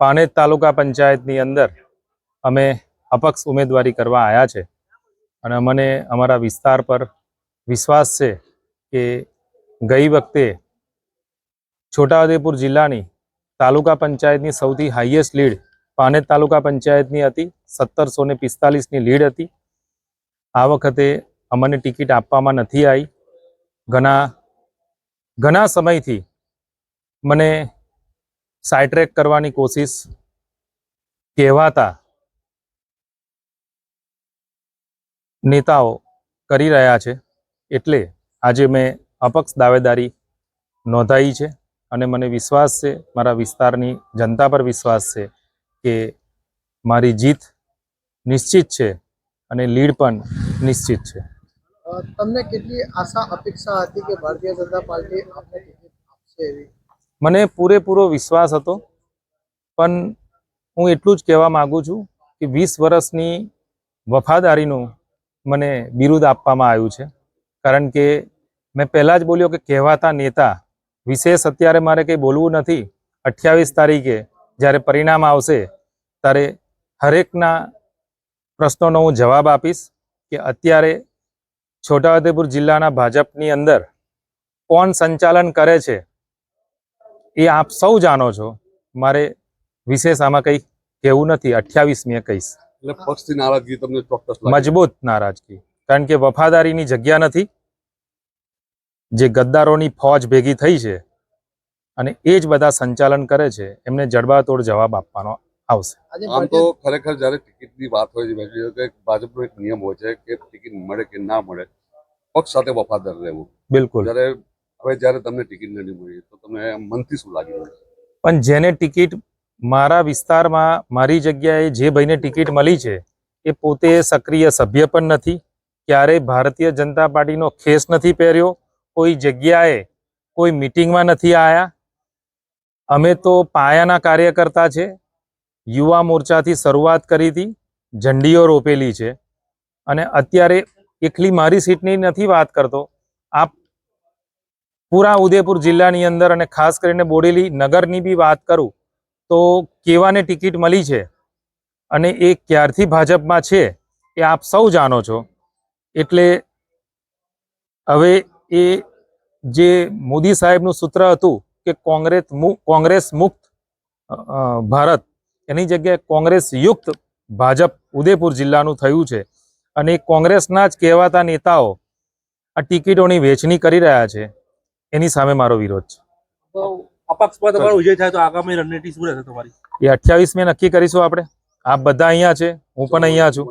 પાનેજ તાલુકા પંચાયતની અંદર અમે અપક્ષ ઉમેદવારી કરવા આવ્યા છે અને અમને અમારા વિસ્તાર પર વિશ્વાસ છે કે ગઈ વખતે છોટાઉદેપુર જિલ્લાની તાલુકા પંચાયતની સૌથી હાઈએસ્ટ લીડ પાનેજ તાલુકા પંચાયતની હતી, 1745ની લીડ હતી. આ વખતે અમને ટિકિટ આપવામાં નથી આવી. ઘણા સમયથી મને સાઇડટ્રેક કરવાની કોશિશ કહેવાતા નેતાઓ કરી રહ્યા છે. એટલે આજે મેં અપક્ષ દાવેદારી નોંધાવી છે અને મને વિશ્વાસ છે, મારા વિસ્તારની જનતા પર વિશ્વાસ છે કે મારી જીત નિશ્ચિત છે અને લીડ પણ નિશ્ચિત છે. તમને કેટલી આશા અપેક્ષા હતી કે ભારતીય જનતા પાર્ટી આપને ટિકિટ આપશે એવી? મને પૂરેપૂરો વિશ્વાસ હતો, પણ હું એટલું જ કહેવા માગું છું કે 20 વર્ષની વફાદારીનું મને બિરુદ આપવામાં આવ્યું છે. કારણ કે મેં પહેલાં જ બોલ્યો કે કહેવાતા નેતા વિશેષ અત્યારે મારે કંઈ બોલવું નથી. 28 તારીખે જ્યારે પરિણામ આવશે ત્યારે હરેકના પ્રશ્નોનો હું જવાબ આપીશ કે અત્યારે છોટાઉદેપુર જિલ્લાના ભાજપની અંદર કોણ સંચાલન કરે છે એ આપ સૌ જાણો છો. મારે વિશેષ આમાં કંઈ કહેવું નથી. 28મીએ કહીશ. એટલે પક્ષથી નારાજગી તમને ચોક્કસ મજબૂત નારાજગી, કારણ કે વફાદારીની જગ્યા નથી. જે ગદ્દારોની ફોજ ભેગી થઈ છે અને એ જ બધા સંચાલન કરે છે, એમને જડબાતોડ જવાબ આપવાનો આવશે. આમ તો ખરેખર જ્યારે ટિકિટની વાત હોય છે, ભાજપનો એક નિયમ હોય છે કે ટિકિટ મળે કે ના મળે પક્ષ સાથે વફાદાર રહેવું. બિલકુલ. જ્યારે તમને ટિકિટ નથી મળી તો તમને મનથી શું લાગી રહ્યું છે? પણ જેને ટિકિટ મારા વિસ્તારમાં મારી જગ્યાએ જે ભાઈને ટિકિટ મળી છે એ પોતે સક્રિય સભ્ય પણ નથી, ક્યારેય ભારતીય જનતા પાર્ટીનો ખેસ નથી પહેર્યો, કોઈ જગ્યાએ કોઈ મિટિંગમાં નથી આવ્યા. અમે તો પાયાના કાર્યકર્તા છે. યુવા મોરચાથી શરૂઆત કરી હતી, ઝંડીઓ રોપેલી છે અને અત્યારે એકલી મારી સીટની નથી વાત કરતો, આપ પૂરા ઉદયપુર જિલ્લાની અંદર અને ખાસ કરીને બોડેલી નગરની બી વાત કરું તો કેવાને ટિકિટ મળી છે અને એ ક્યારથી ભાજપમાં છે એ આપ સૌ જાણો છો. એટલે હવે એ જે મોદી સાહેબનું સૂત્ર હતું કે કોંગ્રેસ મુક્ત ભારત, એની જગ્યાએ કોંગ્રેસ યુક્ત ભાજપ ઉદયપુર જિલ્લાનું થયું છે અને કોંગ્રેસના જ કહેવાતા નેતાઓ આ ટિકિટોની વહેંચણી કરી રહ્યા છે. એની સામે મારો વિરોધ છે. અપક્ષમાં તમારો વિજય થાય તો આગામી રણનીતિ શું રહેશે તમારી? એ 28મે નક્કી કરીશું આપણે. આપ બધા અહીંયા છે, હું પણ અહીંયા છું.